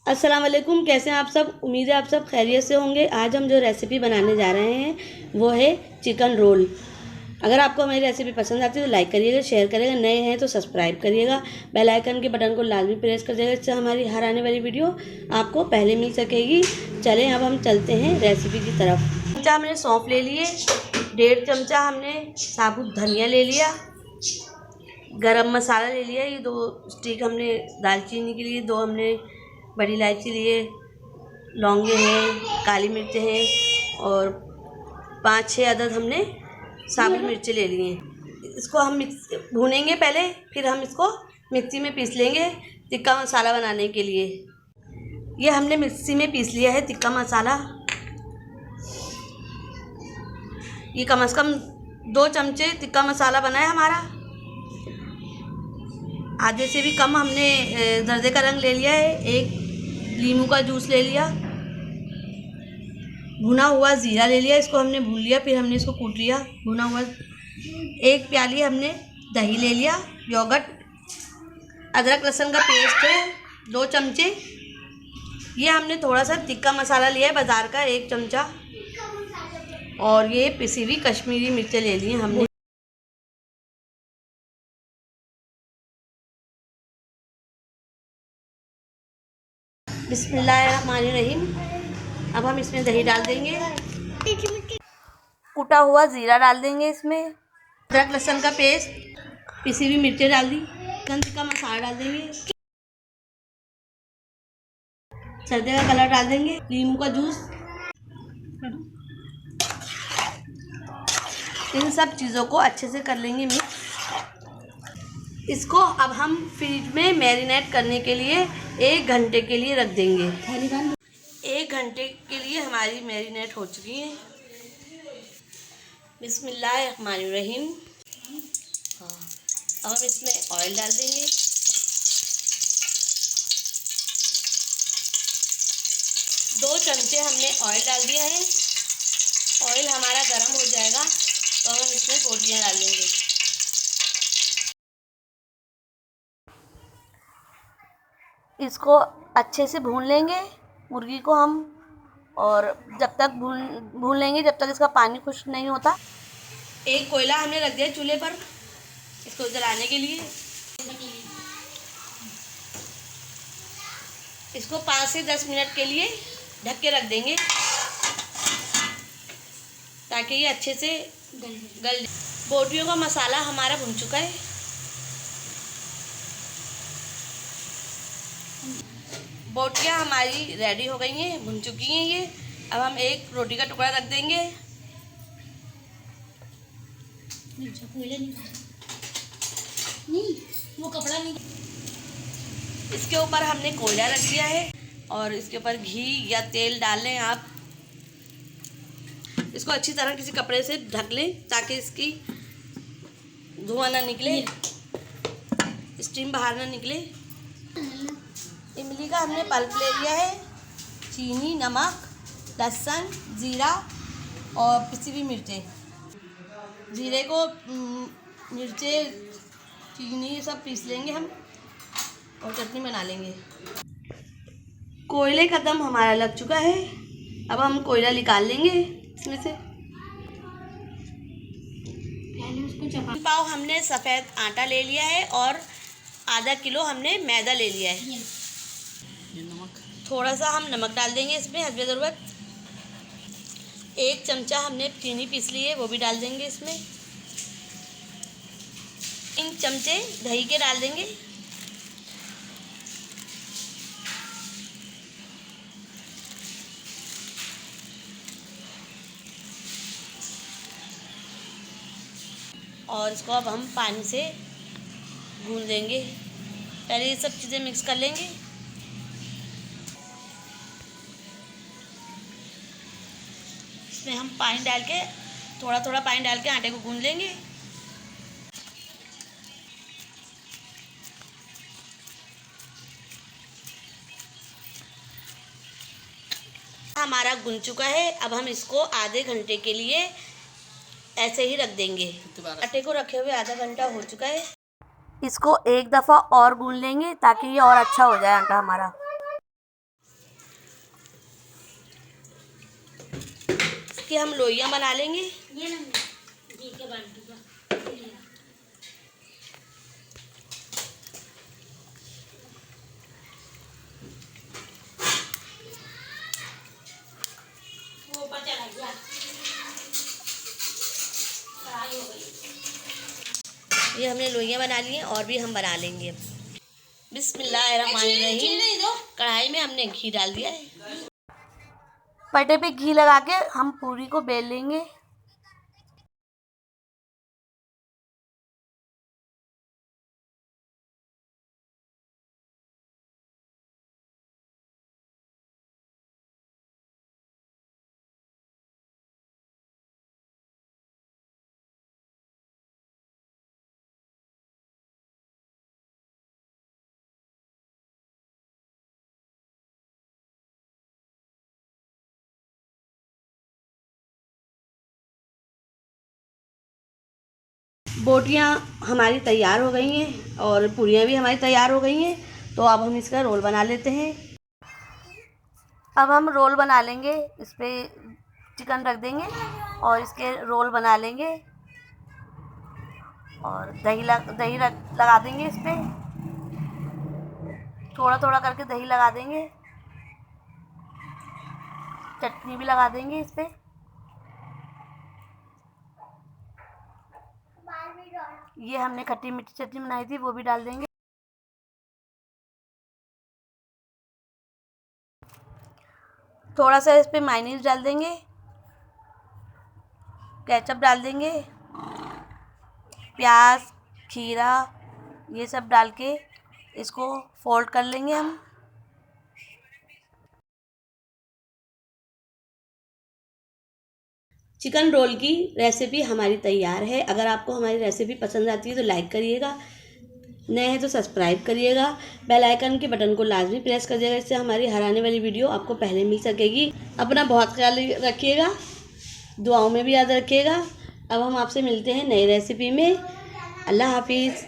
अस्सलाम वालेकुम। कैसे हैं आप सब? उम्मीद है आप सब खैरियत से होंगे। आज हम जो रेसिपी बनाने जा रहे हैं वो है चिकन रोल। अगर आपको हमारी रेसिपी पसंद आती है तो लाइक करिएगा, शेयर करिएगा, नए हैं तो सब्सक्राइब करिएगा, बेल आइकन के बटन को लाजमी प्रेस कर दीजिएगा, इससे हमारी हर आने वाली वीडियो आपको पहले मिल सकेगी। चलें अब हम चलते हैं रेसिपी की तरफ। चमचा हमने सौंफ ले लिए, 1.5 चमचा हमने साबुत धनिया ले लिया, गरम मसाला ले लिया, ये 2 स्टिक हमने दालचीनी के लिए, 2 हमने बड़ी इलायची लिए, लौंगे हैं, काली मिर्चें हैं और 5-6 अदद हमने साबुत मिर्चें ले लिए हैं। इसको हम भूनेंगे पहले, फिर हम इसको मिक्सी में पीस लेंगे टिक्का मसाला बनाने के लिए। ये हमने मिक्सी में पीस लिया है टिक्का मसाला। ये कम से कम 2 चमचे टिक्का मसाला बना है हमारा। आधे से भी कम हमने जर्दे का रंग ले लिया है, 1 नींबू का जूस ले लिया, भुना हुआ ज़ीरा ले लिया, इसको हमने भून लिया, फिर हमने इसको कूट लिया भुना हुआ। 1 प्याली हमने दही ले लिया, योगर्ट, अदरक लहसुन का पेस्ट है 2 चमचे। ये हमने थोड़ा सा टिक्का मसाला लिया है बाज़ार का 1 चमचा, और ये पिसी हुई कश्मीरी मिर्चें ले ली हैं हमने। बिस्मिल्लाहिर्रहमानिर्रहीम। अब हम इसमें दही डाल देंगे, कुटा हुआ ज़ीरा डाल देंगे, इसमें अदरक लहसुन का पेस्ट, पिसी हुई मिर्चें डाल दी, चिकन टिक्का मसाला डाल देंगे, सर्दी का कलर डाल देंगे, नींबू का जूस। इन सब चीज़ों को अच्छे से कर लेंगे मिक्स। इसको अब हम फ्रिज में मैरिनेट करने के लिए 1 घंटे के लिए रख देंगे। 1 घंटे के लिए हमारी मैरिनेट हो चुकी है। बिस्मिल्लाहिर्रहमानिर्रहीम। अब हम इसमें ऑयल डाल देंगे, दो चमचे हमने ऑयल डाल दिया है। ऑयल हमारा गर्म हो जाएगा तो हम इसमें बोटियाँ डाल देंगे। इसको अच्छे से भून लेंगे मुर्गी को हम, और जब तक भून लेंगे जब तक इसका पानी खुश्क नहीं होता। 1 कोयला हमने रख दिया चूल्हे पर इसको जलाने के लिए। इसको 5 से 10 मिनट के लिए ढक के रख देंगे ताकि ये अच्छे से गल। बोटियों का मसाला हमारा भुन चुका है। बोटियाँ हमारी रेडी हो गई हैं, भुन चुकी हैं ये। अब हम 1 रोटी का टुकड़ा रख देंगे। नहीं, वो कपड़ा नहीं। इसके ऊपर हमने कोयला रख दिया है और इसके ऊपर घी या तेल डाल लें आप। इसको अच्छी तरह किसी कपड़े से ढक लें ताकि इसकी धुआं ना निकले, स्टीम बाहर ना निकले। इमली का हमने पल्प ले लिया है, चीनी, नमक, लहसुन, ज़ीरा और पिसी हुई मिर्चें। ज़ीरे को मिर्चें, चीनी ये सब पीस लेंगे हम और चटनी बना लेंगे। कोयले का दम हमारा लग चुका है। अब हम कोयला निकाल लेंगे इसमें से। पाव हमने सफ़ेद आटा ले लिया है और आधा किलो हमने मैदा ले लिया है। थोड़ा सा हम नमक डाल देंगे इसमें हस्बे ज़रूरत। 1 चमचा हमने चीनी पीस ली है, वो भी डाल देंगे इसमें। 3 चमचे दही के डाल देंगे। और इसको अब हम पानी से गूंद देंगे। पहले ये सब चीज़ें मिक्स कर लेंगे। इसमें हम पानी डाल के, थोड़ा थोड़ा पानी डाल के आटे को गूंद लेंगे। हमारा गूंद चुका है। अब हम इसको आधे घंटे के लिए ऐसे ही रख देंगे। आटे को रखे हुए आधा घंटा हो चुका है। इसको 1 दफ़ा और गूंद लेंगे ताकि ये और अच्छा हो जाए आटा हमारा। इसकी हम लोइयाँ बना लेंगे। ये ना घी के बाल्टी का वो ऊपर चला गया, फ्राई हो गई। ये हमने लोइयाँ बना ली हैं और भी हम बना लेंगे। बिस्मिल्लाहिर्रहमानिर्रहीम। कढ़ाई में हमने घी डाल दिया है। पटे पे घी लगा के हम पूरी को बेल लेंगे। बोटियाँ हमारी तैयार हो गई हैं और पूरियाँ भी हमारी तैयार हो गई हैं। तो अब हम इसका रोल बना लेते हैं। अब हम रोल बना लेंगे। इस पर चिकन रख देंगे और इसके रोल बना लेंगे और दही लगा देंगे। इस पर थोड़ा थोड़ा करके दही लगा देंगे, चटनी भी लगा देंगे इस पर। ये हमने खट्टी मीठी चटनी बनाई थी, वो भी डाल देंगे। थोड़ा सा इस पे मायोनीज डाल देंगे, केचप डाल देंगे, प्याज, खीरा, ये सब डाल के इसको फोल्ड कर लेंगे हम। चिकन रोल की रेसिपी हमारी तैयार है। अगर आपको हमारी रेसिपी पसंद आती है तो लाइक करिएगा, नए हैं तो सब्सक्राइब करिएगा, बेल आइकन के बटन को लाजमी प्रेस करिएगा, इससे हमारी हर आने वाली वीडियो आपको पहले मिल सकेगी। अपना बहुत ख्याल रखिएगा, दुआओं में भी याद रखिएगा। अब हम आपसे मिलते हैं नई रेसिपी में। अल्लाह हाफिज़।